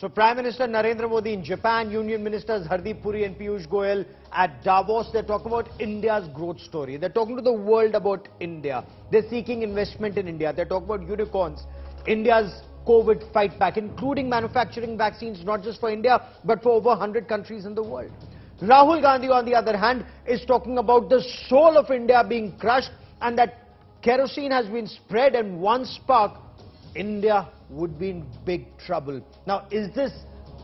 So Prime Minister Narendra Modi in Japan, Union Ministers Hardeep Puri and Piyush Goyal at Davos, they're talking about India's growth story. They're talking to the world about India. They're seeking investment in India. They're talking about unicorns, India's COVID fight back, including manufacturing vaccines, not just for India, but for over 100 countries in the world. Rahul Gandhi, on the other hand, is talking about the soul of India being crushed and that kerosene has been spread and one spark, India would be in big trouble. Now, is this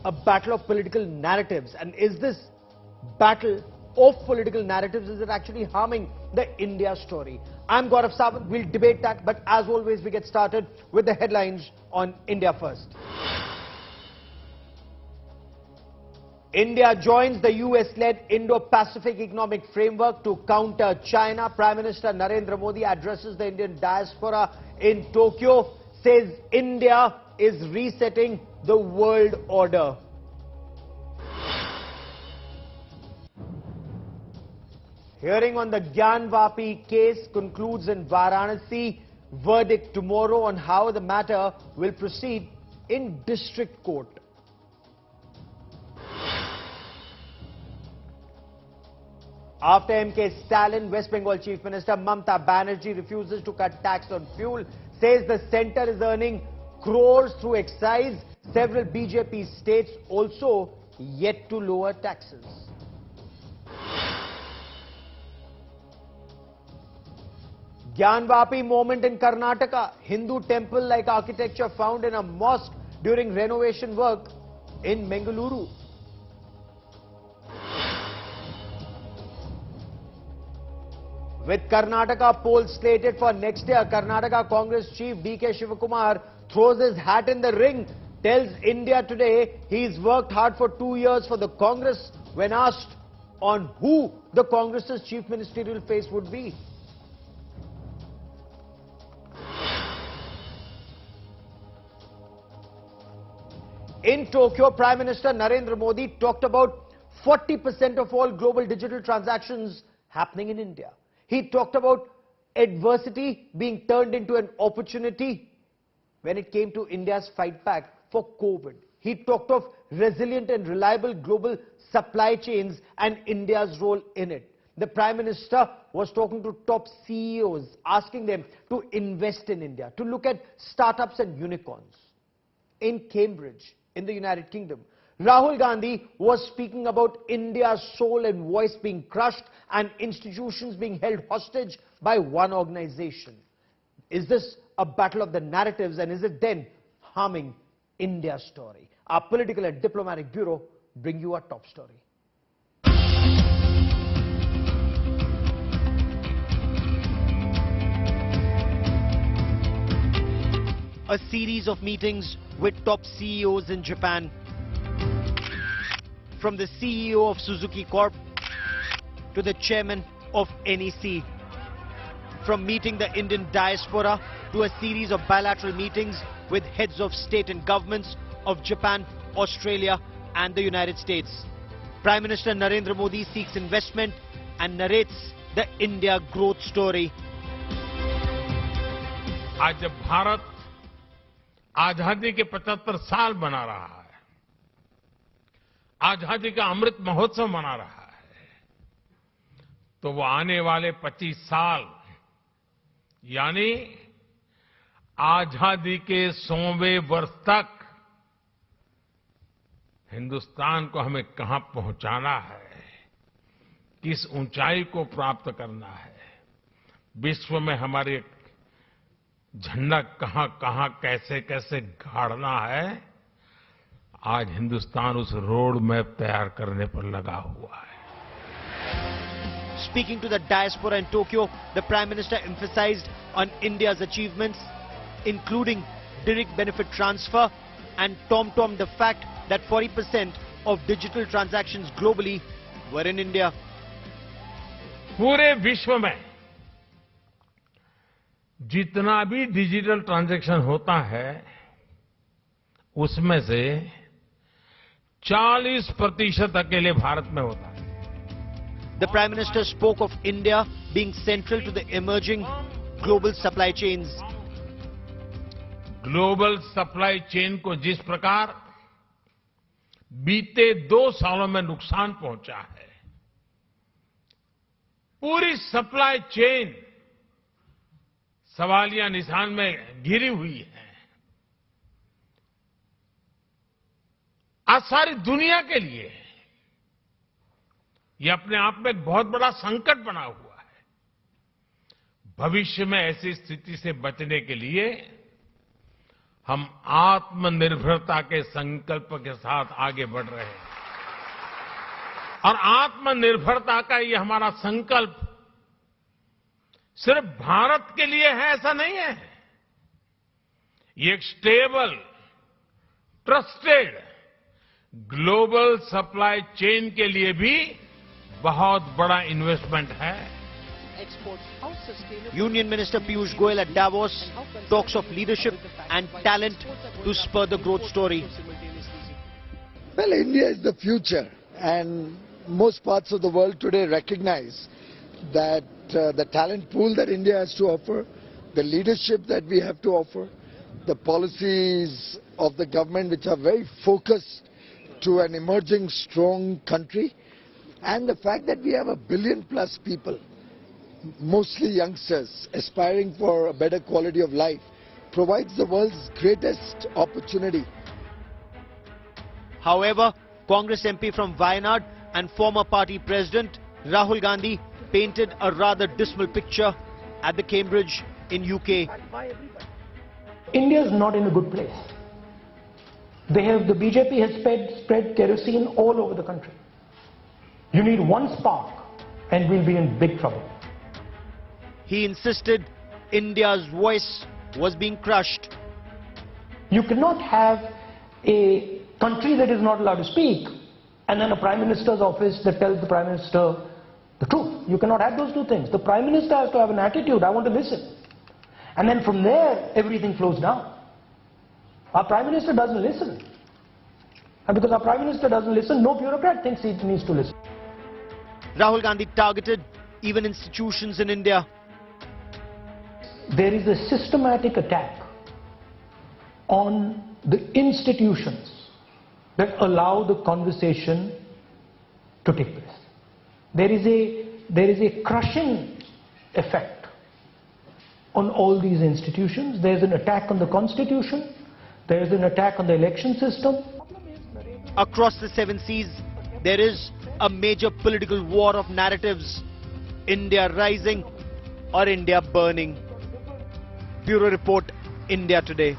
a battle of political narratives? And is this battle of political narratives, is it actually harming the India story? I'm Gaurav Sawant. We'll debate that. But as always, we get started with the headlines on India First. India joins the US-led Indo-Pacific Economic Framework to counter China. Prime Minister Narendra Modi addresses the Indian diaspora in Tokyo, says India is resetting the world order. Hearing on the Gyanvapi case concludes in Varanasi. Verdict tomorrow on how the matter will proceed in district court. After MK Stalin, West Bengal Chief Minister Mamata Banerjee refuses to cut tax on fuel, says the centre is earning crores through excise. Several BJP states also yet to lower taxes. Gyanvapi moment in Karnataka. Hindu temple-like architecture found in a mosque during renovation work in Bengaluru. With Karnataka polls slated for next year, Karnataka Congress Chief DK Shivakumar throws his hat in the ring, tells India Today he's worked hard for 2 years for the Congress when asked on who the Congress's chief ministerial face would be. In Tokyo, Prime Minister Narendra Modi talked about 40% of all global digital transactions happening in India. He talked about adversity being turned into an opportunity when it came to India's fight back for COVID. He talked of resilient and reliable global supply chains and India's role in it. The Prime Minister was talking to top CEOs, asking them to invest in India, to look at startups and unicorns. In Cambridge, in the United Kingdom, Rahul Gandhi was speaking about India's soul and voice being crushed and institutions being held hostage by one organization. Is this a battle of the narratives, and is it then harming India's story? Our political and diplomatic bureau bring you our top story. A series of meetings with top CEOs in Japan. From the CEO of Suzuki Corp to the chairman of NEC. From meeting the Indian diaspora to a series of bilateral meetings with heads of state and governments of Japan, Australia and the United States. Prime Minister Narendra Modi seeks investment and narrates the India growth story. आज जब भारत आजादी के 75 साल मना रहा है, आजादी का अमृत महोत्सव मना रहा है, तो वो आने वाले 25 साल यानी आजादी के 100वें वर्ष तक हिंदुस्तान को हमें कहां पहुंचाना है, किस ऊंचाई को प्राप्त करना है, विश्व में हमारे झंडा कहां कहां कैसे कैसे गाड़ना है, आज हिंदुस्तान उस रोड मैप तैयार करने पर लगा हुआ है. Speaking to the diaspora in Tokyo, the Prime Minister emphasized on India's achievements, including direct benefit transfer, and tom-tommed the fact that 40% of digital transactions globally were in India. पूरे विश्व में जितना भी डिजिटल ट्रांजैक्शन होता है, उसमें से 40% अकेले भारत में होता है. The Prime Minister spoke of India being central to the emerging global supply chains. Global supply chain को जिस प्रकार बीते 2 सालों में नुकसान पहुंचा है। पूरी सप्लाई चेन सवालिया निशान में घिरी हुई है। आज सारी दुनिया के लिए ये अपने आप में एक बहुत बड़ा संकट बना हुआ है। भविष्य में ऐसी स्थिति से बचने के लिए हम आत्मनिर्भरता के संकल्प के साथ आगे बढ़ रहे हैं और आत्मनिर्भरता का ये हमारा संकल्प सिर्फ भारत के लिए है ऐसा नहीं है। ये एक stable, trusted global supply chain के लिए भी बहुत बड़ा इन्वेस्टमेंट है। Union Minister Piyush Goyal at Davos talks of leadership and talent to spur the growth story. Well, India is the future, and most parts of the world today recognize that the talent pool that India has to offer, the leadership that we have to offer, the policies of the government which are very focused to an emerging strong country, and the fact that we have 1 billion plus people, mostly youngsters, aspiring for a better quality of life, provides the world's greatest opportunity. However, Congress MP from Wayanad and former party president Rahul Gandhi painted a rather dismal picture at the Cambridge in UK. India is not in a good place. The BJP has spread kerosene all over the country. You need one spark and we'll be in big trouble. He insisted India's voice was being crushed. You cannot have a country that is not allowed to speak and then a Prime Minister's office that tells the Prime Minister the truth. You cannot have those two things. The Prime Minister has to have an attitude, I want to listen. And then from there, everything flows down. Our Prime Minister doesn't listen. And because our Prime Minister doesn't listen, no bureaucrat thinks he needs to listen. Rahul Gandhi targeted even institutions in India. There is a systematic attack on the institutions that allow the conversation to take place. There is a crushing effect on all these institutions. There is an attack on the Constitution. There is an attack on the election system. Across the 7 seas, there is a major political war of narratives. India rising or India burning. Bureau Report, India Today.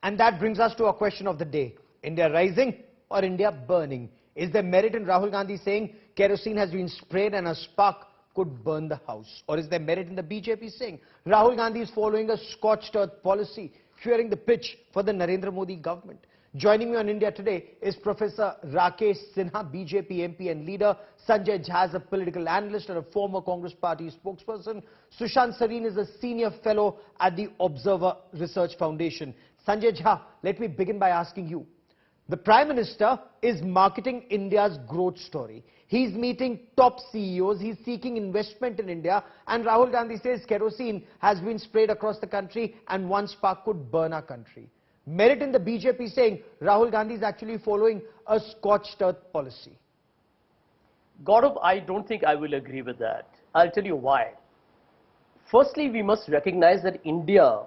And that brings us to our question of the day. India rising or India burning? Is there merit in Rahul Gandhi saying kerosene has been sprayed and a spark could burn the house? Or is there merit in the BJP saying Rahul Gandhi is following a scorched earth policy, fearing the pitch for the Narendra Modi government? Joining me on India Today is Professor Rakesh Sinha, BJP MP and leader. Sanjay Jha is a political analyst and a former Congress party spokesperson. Sushant Sareen is a senior fellow at the Observer Research Foundation. Sanjay Jha, let me begin by asking you. The Prime Minister is marketing India's growth story. He's meeting top CEOs, he's seeking investment in India, and Rahul Gandhi says kerosene has been sprayed across the country and one spark could burn our country. Merit in the BJP saying Rahul Gandhi is actually following a scorched earth policy. Gaurav, I don't think I will agree with that. I'll tell you why. Firstly, we must recognize that India,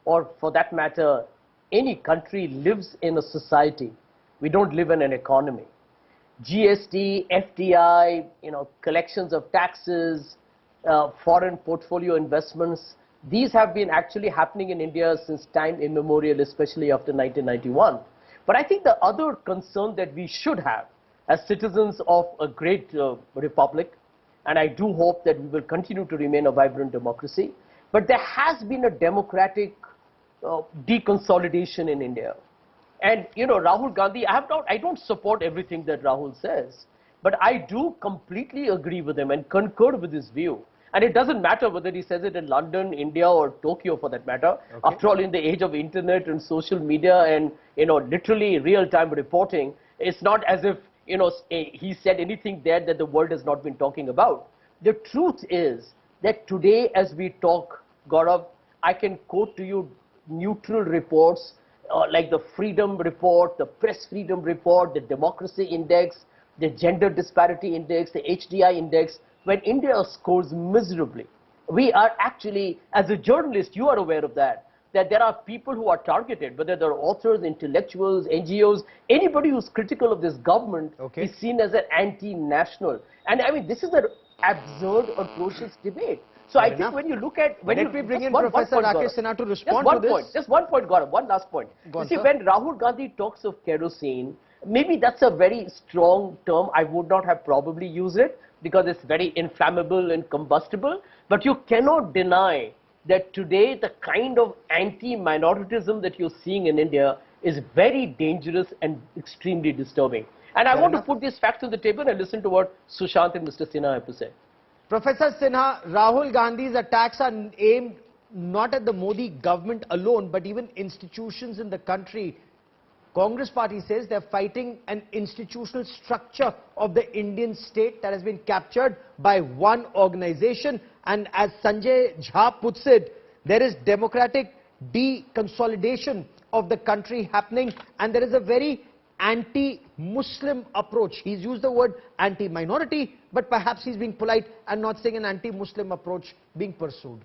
or for that matter, any country lives in a society. We don't live in an economy. GST, FDI, collections of taxes, foreign portfolio investments, these have been actually happening in India since time immemorial, especially after 1991. But I think the other concern that we should have as citizens of a great republic, and I do hope that we will continue to remain a vibrant democracy, but there has been a democratic deconsolidation in India. And, Rahul Gandhi, I don't support everything that Rahul says, but I do completely agree with him and concur with his view. And it doesn't matter whether he says it in London, India, or Tokyo for that matter. Okay. After all, in the age of internet and social media and, literally real-time reporting, it's not as if, he said anything there that the world has not been talking about. The truth is that today as we talk, Gaurav, I can quote to you neutral reports like the Freedom Report, the Press Freedom Report, the Democracy Index, the Gender Disparity Index, the HDI Index, when India scores miserably. We are actually, as a journalist, you are aware of that there are people who are targeted, whether they're authors, intellectuals, NGOs, anybody who's critical of this government is seen as an anti-national. And I mean, this is an absurd, atrocious debate. So I think when you look at... Let me bring in Professor Rakesh Sinha to respond to this. Just one point, Gaurav, one last point. You see, when Rahul Gandhi talks of kerosene, maybe that's a very strong term. I would not have probably used it because it's very inflammable and combustible. But you cannot deny that today the kind of anti-minoritism that you're seeing in India is very dangerous and extremely disturbing. And I want to put these facts on the table and listen to what Sushant and Mr. Sinha have to say. Professor Sinha, Rahul Gandhi's attacks are aimed not at the Modi government alone, but even institutions in the country. Congress party says they're fighting an institutional structure of the Indian state that has been captured by one organization. And as Sanjay Jha puts it, there is democratic deconsolidation of the country happening, and there is a very anti-Muslim approach. He's used the word anti-minority, but perhaps he's being polite and not saying an anti-Muslim approach being pursued.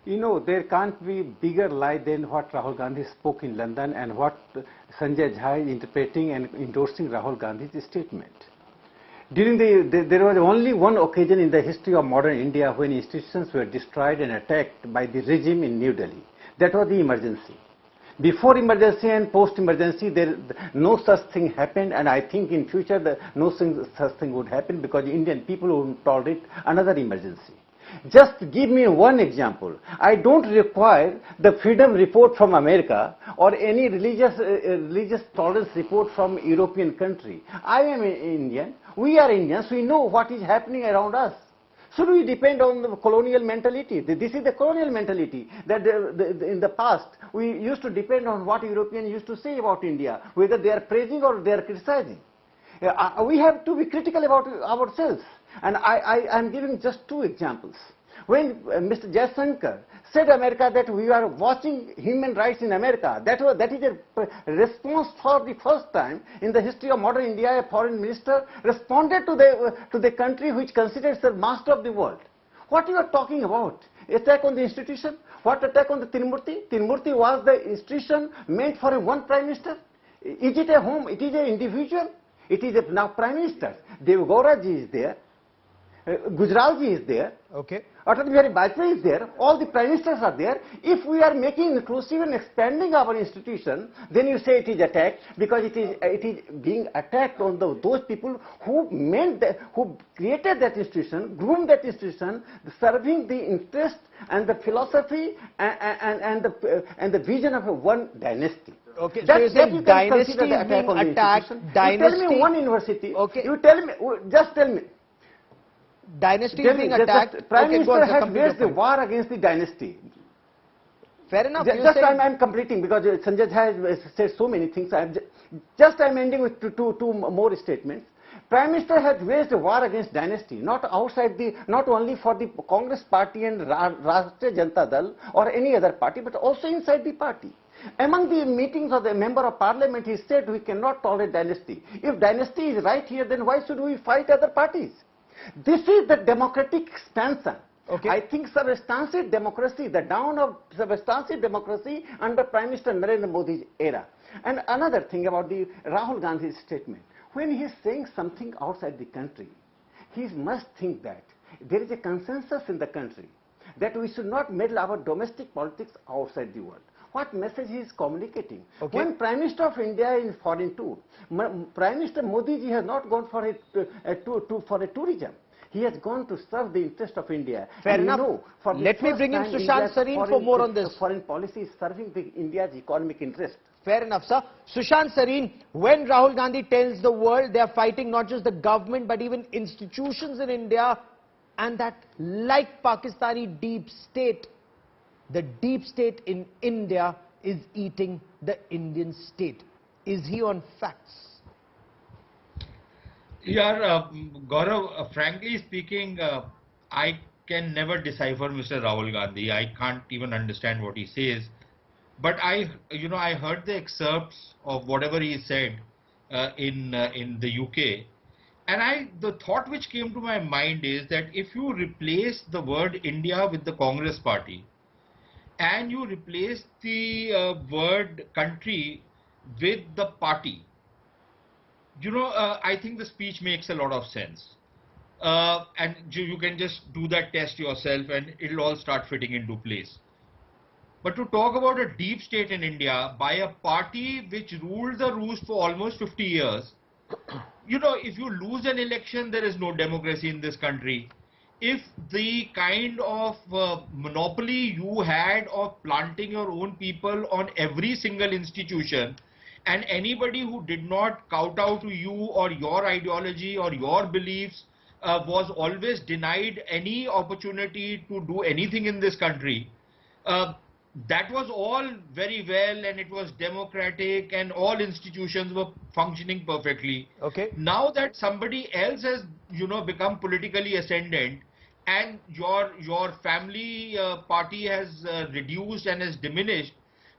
You know, there can't be bigger lie than what Rahul Gandhi spoke in London and what Sanjay Jha is interpreting and endorsing Rahul Gandhi's statement. There was only one occasion in the history of modern India when institutions were destroyed and attacked by the regime in New Delhi. That was the emergency. Before emergency and post-emergency, no such thing happened, and I think in future no such thing would happen because the Indian people would tolerate another emergency. Just give me one example. I don't require the Freedom Report from America or any religious tolerance report from European country. I am an Indian. We are Indians. We know what is happening around us. Should we depend on the colonial mentality? This is the colonial mentality that in the past we used to depend on what Europeans used to say about India, whether they are praising or they are criticizing. We have to be critical about ourselves. And I am giving just two examples. When Mr. Jaishankar said America that we are watching human rights in America, that is a response for the first time in the history of modern India. A foreign minister responded to the country which considers the master of the world. What you are talking about? Attack on the institution? What attack on the Tirumurti? Tirumurti was the institution meant for a one prime minister. Is it a home? It is an individual. It is now prime minister. Dev Gauraji is there. Gujarat is there. Okay. Atal Bihari Vajpayee is there. All the prime ministers are there. If we are making inclusive and expanding our institution, then you say it is attacked because it is being attacked on those people who who created that institution, groomed that institution, serving the interest and the philosophy and the vision of one dynasty. Okay, so you're saying dynasty is being attacked. Dynasty. You tell me one university. Okay. You tell me. Just tell me. Dynasty is being attacked. Prime Minister has waged the war against the dynasty. Fair enough. I'm completing because Sanjay Jha has said so many things. I'm ending with two more statements. Prime Minister has waged a war against dynasty, not only for the Congress party and Rashtriya Janata Dal or any other party, but also inside the party. Among the meetings of the Member of Parliament, he said we cannot tolerate dynasty. If dynasty is right here, then why should we fight other parties? This is the democratic expansion. Okay. I think substantive democracy, the dawn of substantive democracy under Prime Minister Narendra Modi's era. And another thing about the Rahul Gandhi's statement. When he is saying something outside the country, he must think that there is a consensus in the country that we should not meddle our domestic politics outside the world. What message he is communicating? Okay. When Prime Minister of India is in foreign tour, Prime Minister Modi ji has not gone for a tourism. He has gone to serve the interest of India. Fair enough. Let me bring in Sushant Sareen for more on this. Foreign policy is serving India's economic interest. Fair enough, sir. Sushant Sareen, when Rahul Gandhi tells the world they are fighting not just the government but even institutions in India, and that like Pakistani deep state, the deep state in India is eating the Indian state. Is he on facts? Yeah, Gaurav, frankly speaking, I can never decipher Mr. Rahul Gandhi. I can't even understand what he says. But I heard the excerpts of whatever he said in the UK, and the thought which came to my mind is that if you replace the word India with the Congress Party, and you replace the word country with the party, I think the speech makes a lot of sense. And you can just do that test yourself and it'll all start fitting into place. But to talk about a deep state in India by a party which ruled the roost for almost 50 years, if you lose an election, there is no democracy in this country. If the kind of monopoly you had of planting your own people on every single institution, and anybody who did not kowtow to you or your ideology or your beliefs was always denied any opportunity to do anything in this country, that was all very well, and it was democratic and all institutions were functioning perfectly. Okay. Now that somebody else has, become politically ascendant, and your family party has reduced and has diminished,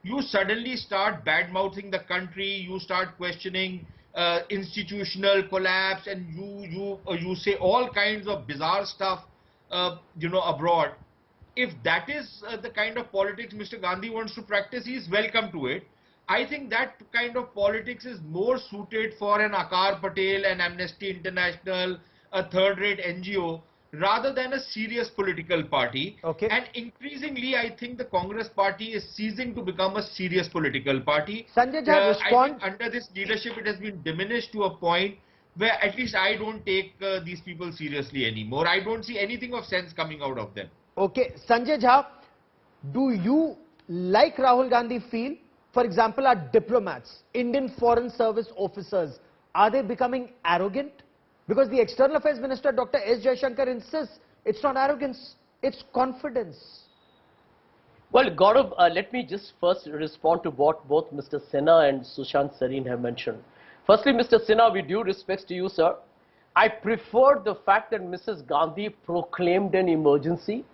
you suddenly start bad-mouthing the country, you start questioning institutional collapse, and you say all kinds of bizarre stuff, abroad. If that is the kind of politics Mr. Gandhi wants to practice, he is welcome to it. I think that kind of politics is more suited for an Akar Patel, an Amnesty International, a third-rate NGO, rather than a serious political party. Okay. And increasingly, I think the Congress party is ceasing to become a serious political party. Sanjay Jha, respond. I think under this leadership, it has been diminished to a point where at least I don't take these people seriously anymore. I don't see anything of sense coming out of them. Okay, Sanjay Jha, do you, like Rahul Gandhi, feel, for example, our diplomats, Indian Foreign Service officers, are they becoming arrogant? Because the External Affairs Minister, Dr. S. Jaishankar, insists it's not arrogance, it's confidence. Well, Gaurav, let me just first respond to what both Mr. Sinha and Sushant Sareen have mentioned. Firstly, Mr. Sinha, with due respects to you, sir, I prefer the fact that Mrs. Gandhi proclaimed an emergency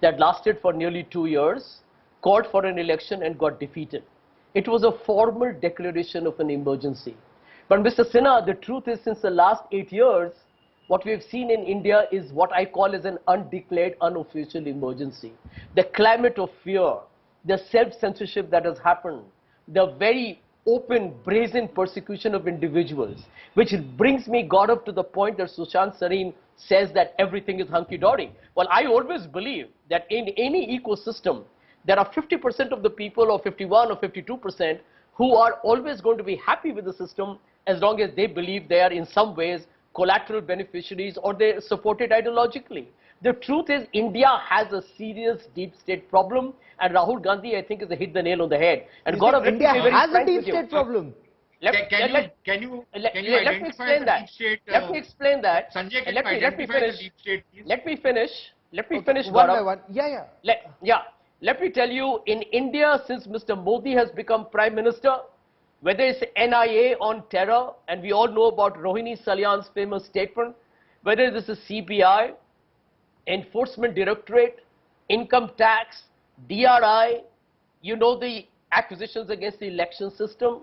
that lasted for nearly 2 years, called for an election and got defeated. It was a formal declaration of an emergency. But Mr. Sinha, the truth is, since the last 8 years, what we have seen in India is what I call as an undeclared, unofficial emergency. The climate of fear, the self-censorship that has happened, the very open, brazen persecution of individuals, which brings me, Gaurav, to the point that Sushant Sareen says that everything is hunky-dory. Well, I always believe that in any ecosystem, there are 50% of the people, or 51 or 52%, who are always going to be happy with the system as long as they believe they are in some ways collateral beneficiaries or they support it ideologically. The truth is, India has a serious deep state problem, and Rahul Gandhi, I think, has hit the nail on the head. And Gaurav, India has a deep state problem. Can you identify the deep state? Let me explain that. Sanjay, can you identify the deep state, please? Let me finish. One Gaurav. by one. Yeah. Let me tell you, in India, since Mr. Modi has become Prime Minister, whether it's NIA on terror, and we all know about Rohini Salyan's famous statement, whether it is the CBI, Enforcement Directorate, Income Tax, DRI, the accusations against the election system.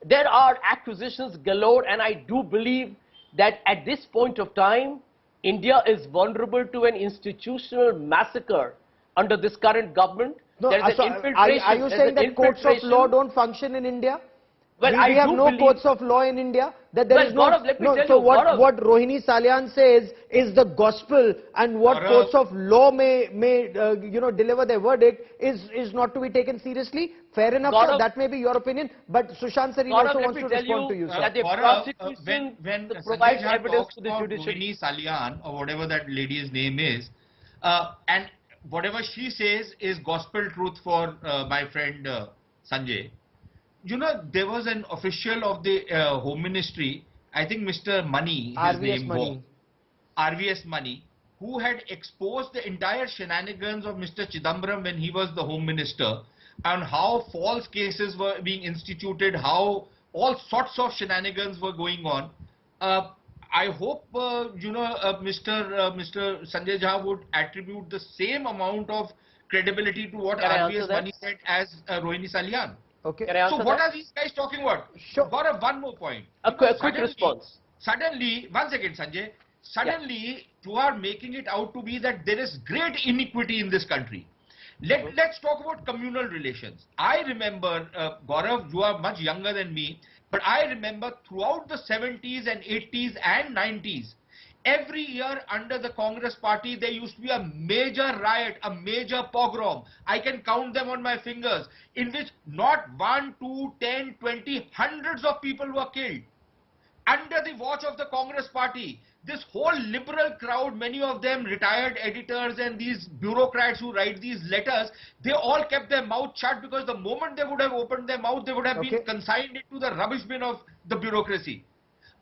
There are accusations galore, and I do believe that at this point of time, India is vulnerable to an institutional massacre under this current government. No, there is an infiltration. Are you saying that courts of law don't function in India? Well, we have no courts of law in India. That there is no. Gaurav, let me tell so you, what Rohini Salyan says is the gospel, and what Gaurav, courts of law may deliver their verdict is not to be taken seriously. Fair enough, Gaurav, sir, that may be your opinion, but Sushant Sareen Gaurav, also let wants me to tell respond to you, you, sir. that the prosecution when provides Sanjay Jha evidence talks to the about judiciary. Rohini Salyan, or whatever that lady's name is, and whatever she says is gospel truth for my friend Sanjay. There was an official of the Home Ministry, I think Mr. Money, his name was, RVS Money, who had exposed the entire shenanigans of Mr. Chidambaram when he was the Home Minister, and how false cases were being instituted, how all sorts of shenanigans were going on. I hope, Mr. Sanjay Jha would attribute the same amount of credibility to what Can I RBS answer that? Mani said as Rohini Salian. Okay. Can I answer So what that? are these guys talking about? Sure. Gaurav, one more point. A quick response. Suddenly, one second, Sanjay. Suddenly, you are making it out to be that there is great inequity in this country. Let's talk about communal relations. I remember, Gaurav, you are much younger than me, but I remember throughout the 70s and 80s and 90s, every year under the Congress party, there used to be a major riot, a major pogrom. I can count them on my fingers, in which not 1, 2, 10, 20, hundreds of people were killed. Under the watch of the Congress party, this whole liberal crowd, many of them retired editors and these bureaucrats who write these letters, they all kept their mouth shut, because the moment they would have opened their mouth, they would have been consigned into the rubbish bin of the bureaucracy.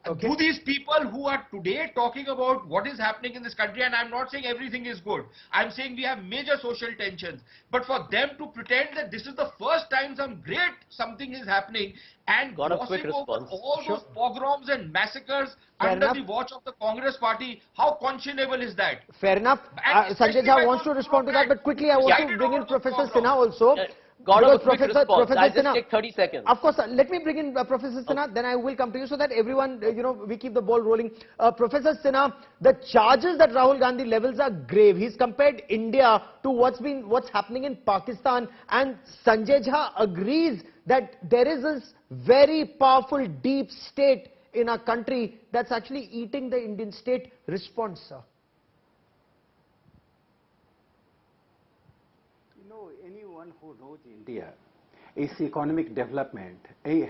Okay. Do these people who are today talking about what is happening in this country, and I'm not saying everything is good, I'm saying we have major social tensions, but for them to pretend that this is the first time something is happening and glossing over all those pogroms and massacres under the watch of the Congress party, how conscionable is that? Fair enough. Sanjay Jha wants to respond to that, but quickly I want to bring in Professor Sinha also. Gaurav, quick response. Professor I'll just Sinha, take 30 seconds. Of course, let me bring in Professor Sinha, then I will come to you so that everyone, we keep the ball rolling. Professor Sinha, the charges that Rahul Gandhi levels are grave. He's compared India to what's happening in Pakistan, and Sanjay Jha agrees that there is this very powerful deep state in our country that's actually eating the Indian state. Response, sir. Anyone who knows India, its economic development,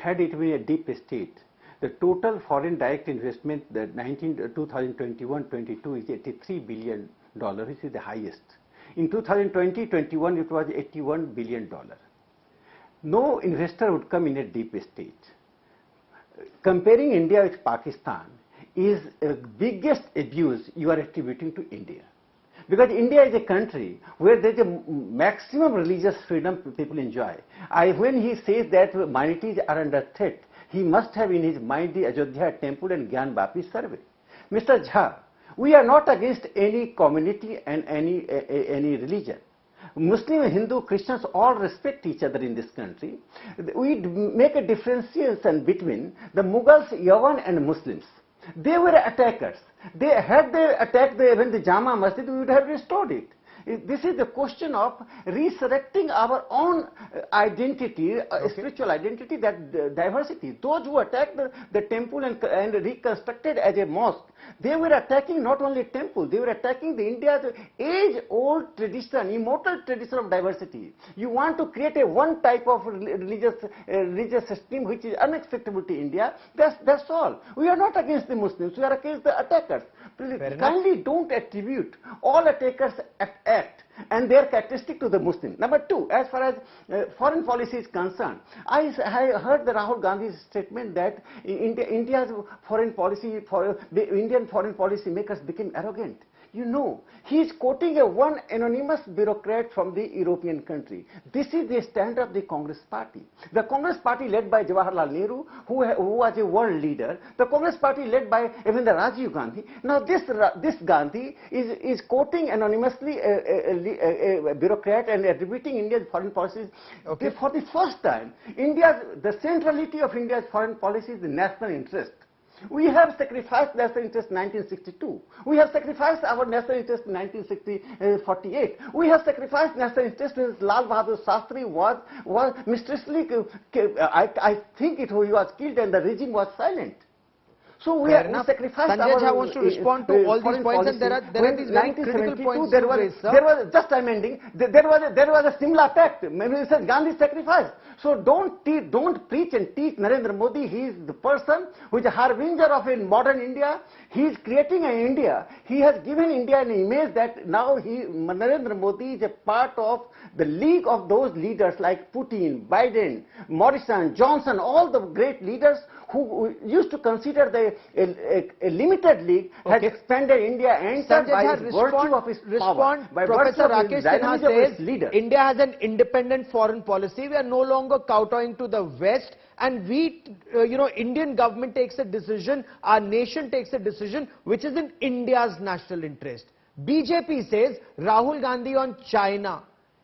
had it been a deep state, the total foreign direct investment, the 2021-22 is $83 billion, which is the highest. In 2020-21, it was $81 billion. No investor would come in a deep state. Comparing India with Pakistan is the biggest abuse you are attributing to India. Because India is a country where there is a maximum religious freedom people enjoy. When he says that minorities are under threat, he must have in his mind the Ajodhya temple and Gyan Vapi survey. Mr. Jha, we are not against any community and any religion. Muslim, Hindu, Christians all respect each other in this country. We make a differentiation between the Mughals, Yavan and Muslims. They were attackers. Had they attacked even the Jama Masjid, we would have restored it. This is the question of resurrecting our own identity, spiritual identity, that diversity. Those who attacked the temple and reconstructed as a mosque, they were attacking not only temple, they were attacking the India's age-old tradition, immortal tradition of diversity. You want to create one type of religious system which is unacceptable to India. That's all. We are not against the Muslims. We are against the attackers. Please kindly don't attribute all attackers act and their characteristic to the Muslim. Number two, as far as foreign policy is concerned, I heard the Rahul Gandhi's statement that India's foreign policy, the Indian foreign policy makers became arrogant. You know, he is quoting one anonymous bureaucrat from the European country. This is the stand of the Congress party. The Congress party led by Jawaharlal Nehru, who was a world leader. The Congress party led by even the Rajiv Gandhi. Now this Gandhi is quoting anonymously a bureaucrat and attributing India's foreign policies. Okay. For the first time, the centrality of India's foreign policy is the national interest. We have sacrificed national interest in 1962. We have sacrificed our national interest in 1948. We have sacrificed national interest when Lal Bahadur Shastri was mysteriously, I think he was killed and the regime was silent. So we have sacrificed Sanjay Jha wants to respond to all these points, and there are these very critical points. There was just I'm ending. There was a similar attack. Maybe it says Gandhi sacrificed. So don't preach and teach Narendra Modi. He is the person who is a harbinger of a modern India. He is creating an India. He has given India an image that now Narendra Modi is a part of the league of those leaders like Putin, Biden, Morrison, Johnson, all the great leaders who used to consider the a limited league has expanded India enter by virtue of its power, by Professor virtue of Rakesh its Sinha dynamism of its says leader. India has an independent foreign policy. We are no longer kowtowing to the West, and we, Indian government takes a decision, our nation takes a decision which is in India's national interest. BJP says Rahul Gandhi on China.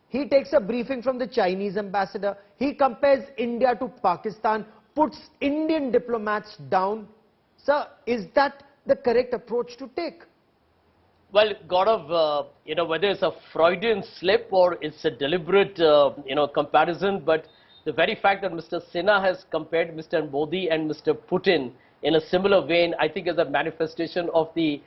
He takes a briefing from the Chinese ambassador. He compares India to Pakistan, puts Indian diplomats down. Sir, is that the correct approach to take? Well, Gaurav, whether it's a Freudian slip or it's a deliberate, comparison, but the very fact that Mr. Sinha has compared Mr. Modi and Mr. Putin in a similar vein, I think is a manifestation of the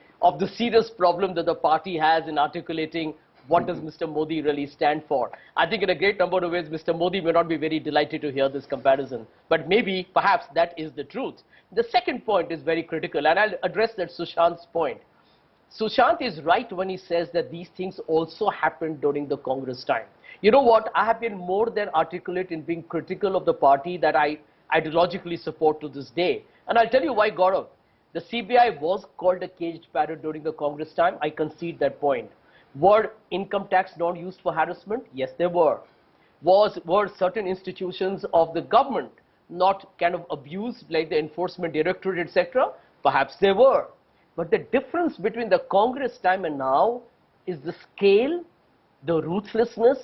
serious problem that the party has in articulating what does Mr. Modi really stand for. I think in a great number of ways, Mr. Modi may not be very delighted to hear this comparison, but maybe, perhaps, that is the truth. The second point is very critical, and I'll address that Sushant's point. Sushant is right when he says that these things also happened during the Congress time. You know what? I have been more than articulate in being critical of the party that I ideologically support to this day. And I'll tell you why, Gaurav. The CBI was called a caged parrot during the Congress time. I concede that point. Were income tax not used for harassment? Yes, they were. Were certain institutions of the government not kind of abused, like the enforcement directorate, etc.? Perhaps they were. But the difference between the Congress time and now is the scale, the ruthlessness,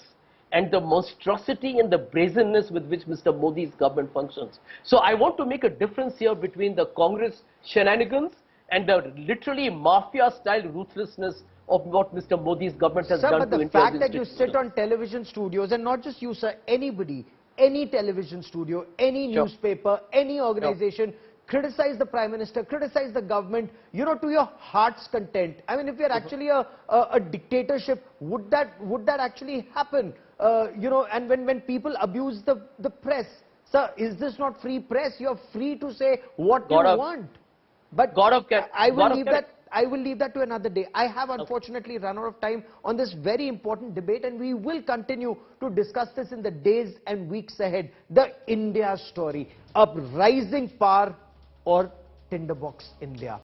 and the monstrosity and the brazenness with which Mr. Modi's government functions. So I want to make a difference here between the Congress shenanigans and the literally mafia-style ruthlessness of what Mr. Modi's government has done to But the fact that you sit on television studios, and not just you, sir, anybody, any television studio, any newspaper, any organization, criticize the Prime Minister, criticize the government, to your heart's content. I mean, if you're actually a dictatorship, would that actually happen? And when people abuse the press, sir, is this not free press? You're free to say what you want. But I will leave that to another day. I have unfortunately run out of time on this very important debate, and we will continue to discuss this in the days and weeks ahead. The India story, uprising power or tinderbox India.